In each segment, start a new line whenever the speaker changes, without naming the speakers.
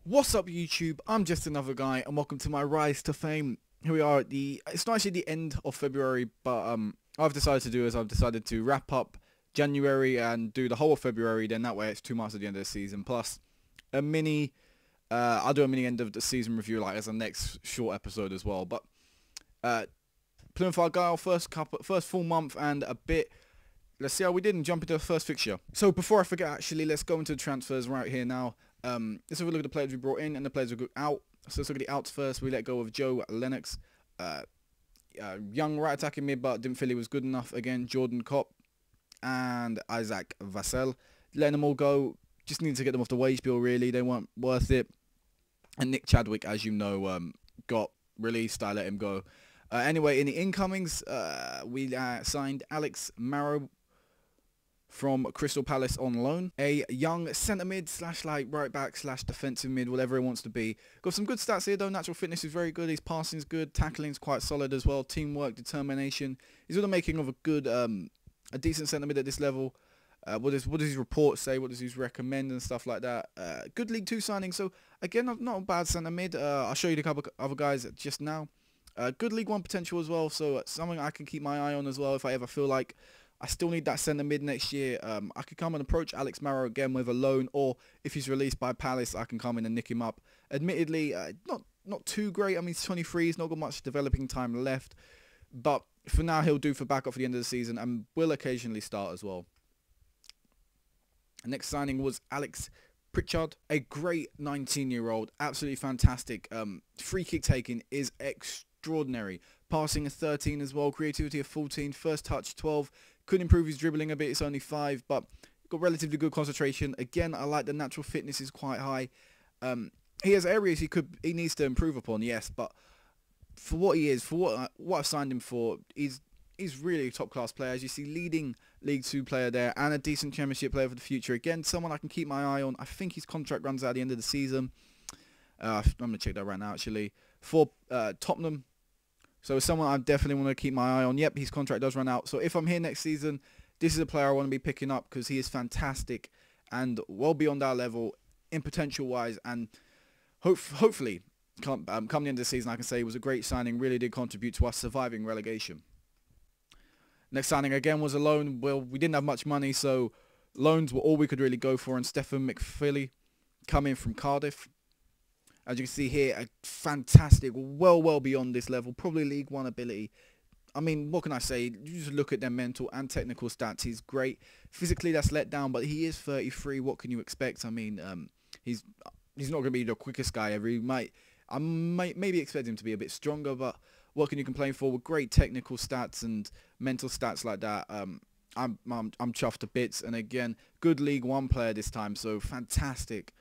What's up YouTube, I'm just another guy and welcome to my rise to fame. Here we are at it's not actually the end of February, but I've decided to do is I've decided to wrap up January and do the whole of February, then that way it's 2 months at the end of the season, plus a mini, I'll do a mini end of the season review like as a next short episode as well. But Plymouth Argyle, first full month and a bit. Let's see how we did and jump into the first fixture. So before I forget, actually, let's go into the transfers right here now. Let's have a look at the players we brought in and the players we got out. So let's look at the outs first. We let go of Joe Lennox. Young right attacking mid, but didn't feel he was good enough. Again, Jordan Kopp and Isaac Vassell. Letting them all go. Just needed to get them off the wage bill, really. They weren't worth it. And Nick Chadwick, as you know, got released. I let him go. Anyway, in the incomings, we signed Alex Marrow from Crystal Palace on loan. A young centre mid slash like right back slash defensive mid, whatever he wants to be. Got some good stats here though. Natural fitness is very good. His passing is good. Tackling is quite solid as well. Teamwork, determination. He's got the making of a good, a decent centre mid at this level. What does his report say? What does he recommend and stuff like that? Good League 2 signing. So again, not a bad centre mid. I'll show you the couple other guys just now. Good League 1 potential as well. So something I can keep my eye on as well if I ever feel like I still need that centre mid next year. I could come and approach Alex Marrow again with a loan, or if he's released by Palace, I can come in and nick him up. Admittedly, not too great. I mean, he's 23. He's not got much developing time left, but for now, he'll do for backup for the end of the season and will occasionally start as well. Next signing was Alex Pritchard, a great 19-year-old, absolutely fantastic. Free kick taking is extraordinary. Passing a 13 as well, creativity a 14, first touch 12. Could improve his dribbling a bit, it's only 5, but got relatively good concentration. Again, I like the natural fitness is quite high. He has areas he needs to improve upon, yes, but for what he is, for what I've signed him for, he's really a top-class player. As you see, leading League 2 player there and a decent Championship player for the future. Again, someone I can keep my eye on. I think his contract runs out at the end of the season. I'm going to check that right now, actually. For Tottenham. So it's someone I definitely want to keep my eye on. Yep, his contract does run out. So if I'm here next season, this is a player I want to be picking up because he is fantastic and well beyond our level in potential-wise. And hopefully, come the end of the season, I can say he was a great signing, really did contribute to us surviving relegation. Next signing again was a loan. Well, we didn't have much money, so loans were all we could really go for. And Stephen McPhilly coming from Cardiff. As you can see here, a fantastic, well beyond this level, probably League 1 ability. I mean, what can I say? You just look at their mental and technical stats. He's great. Physically, that's let down, but he is 33. What can you expect? I mean, he's not going to be the quickest guy ever. I might maybe expect him to be a bit stronger, but what can you complain for? With great technical stats and mental stats like that, I'm chuffed to bits. And again, good League 1 player this time, so fantastic.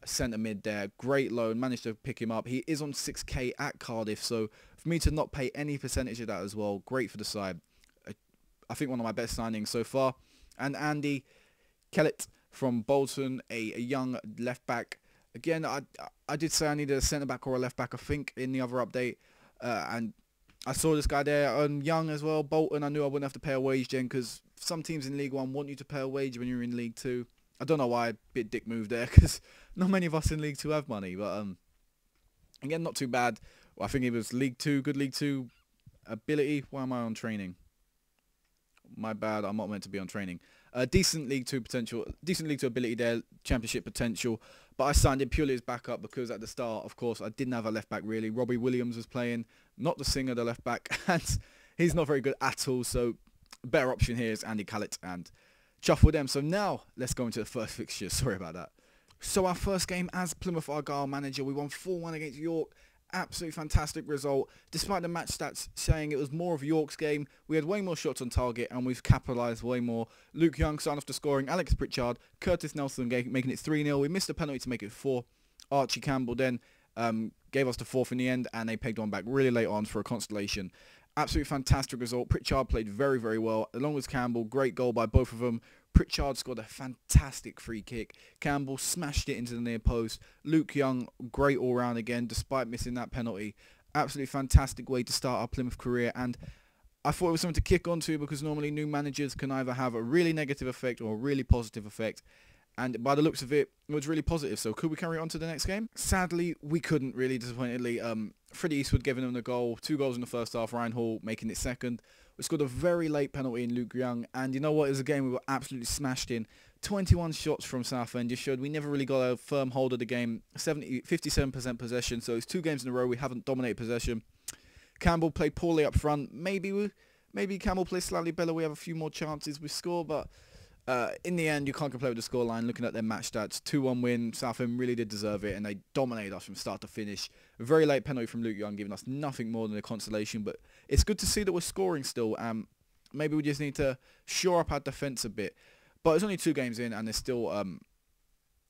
Centre mid there, great loan, managed to pick him up. He is on 6k at Cardiff, so for me to not pay any percentage of that as well, great for the side. I think one of my best signings so far. And Andy Kellett from Bolton, a young left back. Again, I did say I needed a centre back or a left back, I think, in the other update, and I saw this guy there, young as well, Bolton. I knew I wouldn't have to pay a wage then because some teams in League 1 want you to pay a wage when you're in League 2. I don't know why, bit dick move there because not many of us in League 2 have money, but again, not too bad. Well, I think it was League 2, good League 2 ability. Why am I on training? My bad, I'm not meant to be on training. Decent League 2 potential, decent League 2 ability there, Championship potential, but I signed him purely as backup because at the start, of course, I didn't have a left back really. Robbie Williams was playing, not the singer, the left back, and he's not very good at all, so better option here is Andy Kellett and chuff with them. So now let's go into the first fixture. Sorry about that. So our first game as Plymouth Argyle manager, we won 4-1 against York. Absolutely fantastic result. Despite the match stats saying it was more of York's game, we had way more shots on target and we've capitalised way more. Luke Young signed off the scoring, Alex Pritchard, Curtis Nelson making it 3-0. We missed a penalty to make it 4. Archie Campbell then gave us the 4th in the end and they pegged one back really late on for a consolation. Absolutely fantastic result. Pritchard played very well, along with Campbell. Great goal by both of them. Pritchard scored a fantastic free kick. Campbell smashed it into the near post. Luke Young, great all-round again, despite missing that penalty. Absolutely fantastic way to start our Plymouth career. And I thought it was something to kick on to because normally new managers can either have a really negative effect or a really positive effect. And by the looks of it, it was really positive. So could we carry on to the next game? Sadly, we couldn't really, disappointingly. Freddie Eastwood giving them the goal. 2 goals in the first half. Ryan Hall making it second. We scored a very late penalty in Luke Young. And you know what? It was a game we were absolutely smashed in. 21 shots from Southend just showed we never really got a firm hold of the game. 57% possession. So it's 2 games in a row we haven't dominated possession. Campbell played poorly up front. Maybe Campbell plays slightly better. We have a few more chances we score, but in the end, you can't complain with the scoreline. Looking at their match stats, 2-1 win. Southend really did deserve it, and they dominated us from start to finish. A very late penalty from Luke Young, giving us nothing more than a consolation. But it's good to see that we're scoring still. Maybe we just need to shore up our defence a bit. But it's only 2 games in, and there's still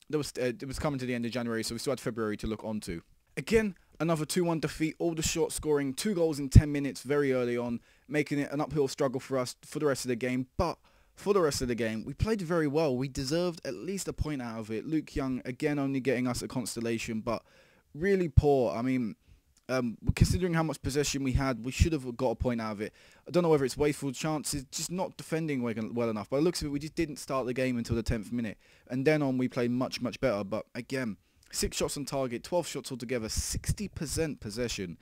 it was coming to the end of January, so we still had February to look onto. Again, another 2-1 defeat. All the short scoring, 2 goals in 10 minutes very early on, making it an uphill struggle for us for the rest of the game. But for the rest of the game, we played very well. We deserved at least a point out of it. Luke Young, again, only getting us a consolation, but really poor. I mean, considering how much possession we had, we should have got a point out of it. I don't know whether it's wasteful chances, just not defending well enough. By the looks of it, we just didn't start the game until the 10th minute. And then on, we played much, much better. But again, 6 shots on target, 12 shots altogether, 60% possession.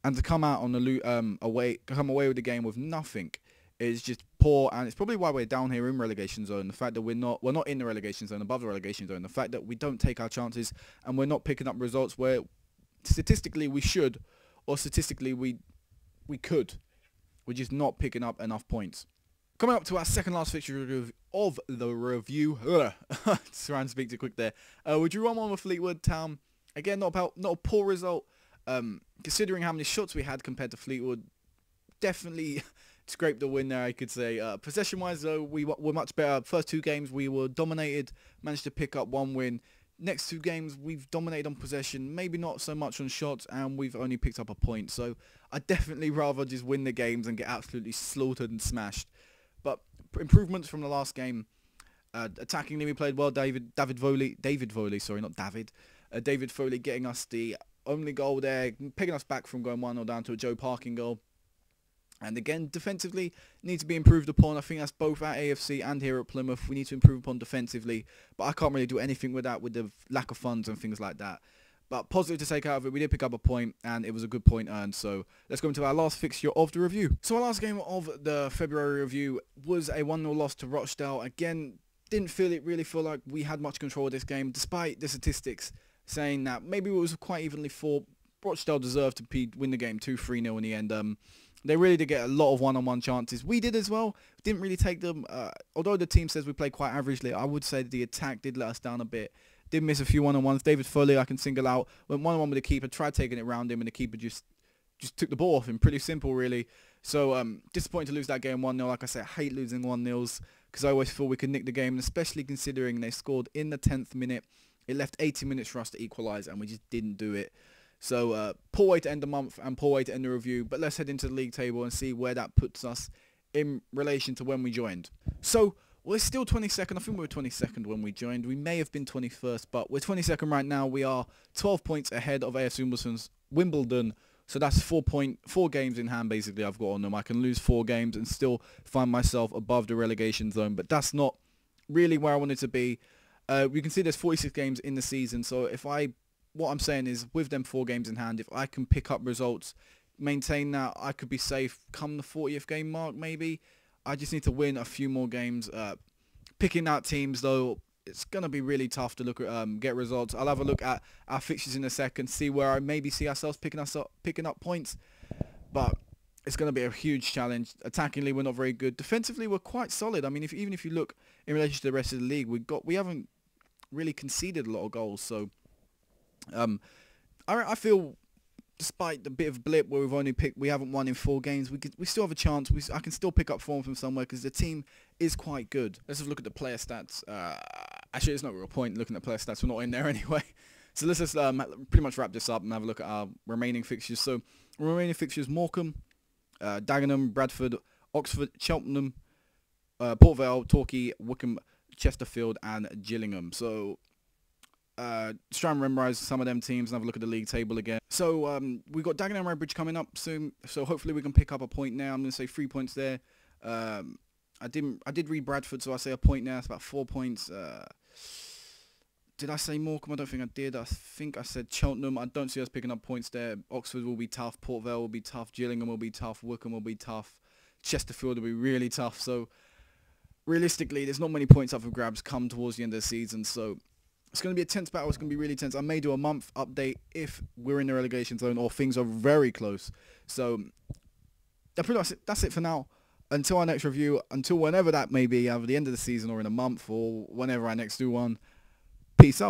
And to come out on the come away with the game with nothing is just poor, and it's probably why we're down here in relegation zone. The fact that we're not in the relegation zone, above the relegation zone. The fact that we don't take our chances and we're not picking up results where statistically we should, or statistically we could. We're just not picking up enough points. Coming up to our second last fixture of the review. Trying to speak too quick there. We drew 1-1 with Fleetwood Town. Again, not a poor result. Considering how many shots we had compared to Fleetwood, definitely scraped the win there, I could say. Possession-wise, though, we were much better. First 2 games, we were dominated, managed to pick up 1 win. Next 2 games, we've dominated on possession, maybe not so much on shots, and we've only picked up a point. So I'd definitely rather just win the games and get absolutely slaughtered and smashed. But improvements from the last game. Attackingly, we played well. David Foley getting us the only goal there, picking us back from going 1-0 down to a Joe Parkin goal. And again, defensively, need to be improved upon. I think that's both at AFC and here at Plymouth. We need to improve upon defensively, but I can't really do anything with that, with the lack of funds and things like that. But positive to take out of it, we did pick up a point, and it was a good point earned. So let's go into our last fixture of the review. So our last game of the February review was a 1-0 loss to Rochdale. Again, didn't really feel like we had much control of this game, despite the statistics saying that maybe it was quite evenly fought. Rochdale deserved to win the game 2-3-0 in the end. They really did get a lot of one-on-one chances. We did as well. Didn't really take them. Although the team says we played quite averagely, I would say the attack did let us down a bit. Did miss a few one-on-ones. David Foley, I can single out. Went one-on-one with the keeper. Tried taking it around him, and the keeper just took the ball off him. Pretty simple, really. So disappointing to lose that game 1-0. Like I said, I hate losing 1-0s because I always feel we could nick the game, and especially considering they scored in the 10th minute. It left 80 minutes for us to equalise, and we just didn't do it. So poor way to end the month and poor way to end the review. But let's head into the league table and see where that puts us in relation to when we joined. So we're still 22nd. I think we were 22nd when we joined. We may have been 21st, but we're 22nd right now. We are 12 points ahead of AS Wimbledon. So that's 4 games in hand, basically, I've got on them. I can lose 4 games and still find myself above the relegation zone. But that's not really where I wanted to be. We can see there's 46 games in the season. So what I'm saying is, with them 4 games in hand, if I can pick up results, maintain that, I could be safe come the 40th game mark, maybe. I just need to win a few more games. Picking out teams, though, it's going to be really tough to look at, get results. I'll have a look at our fixtures in a second, see where I maybe see ourselves picking up points. But it's going to be a huge challenge. Attackingly, we're not very good. Defensively, we're quite solid. I mean, even if you look in relation to the rest of the league, we haven't really conceded a lot of goals, so I feel, despite the bit of blip where we haven't won in 4 games, we still have a chance. I can still pick up form from somewhere because the team is quite good. Let's have a look at the player stats. Actually, there's no real point looking at player stats. We're not in there anyway. So let's just pretty much wrap this up and have a look at our remaining fixtures. So remaining fixtures: Morecambe, Dagenham, Bradford, Oxford, Cheltenham, Port Vale, Torquay, Wycombe, Chesterfield, and Gillingham. So try and memorize some of them teams and have a look at the league table again. So we've got Dagenham Redbridge coming up soon, so hopefully we can pick up a point now. I'm going to say 3 points there. I did read Bradford, so I say a point now. It's about 4 points. Did I say Morecambe? I don't think I did. I think I said Cheltenham. I don't see us picking up points there. Oxford will be tough. Port Vale will be tough. Gillingham will be tough. Wycombe will be tough. Chesterfield will be really tough. So realistically, there's not many points up for grabs come towards the end of the season. So it's going to be a tense battle. It's going to be really tense. I may do a month update if we're in the relegation zone or things are very close. So that's it for now. Until our next review, until whenever that may be, either the end of the season or in a month or whenever I next do one. Peace out.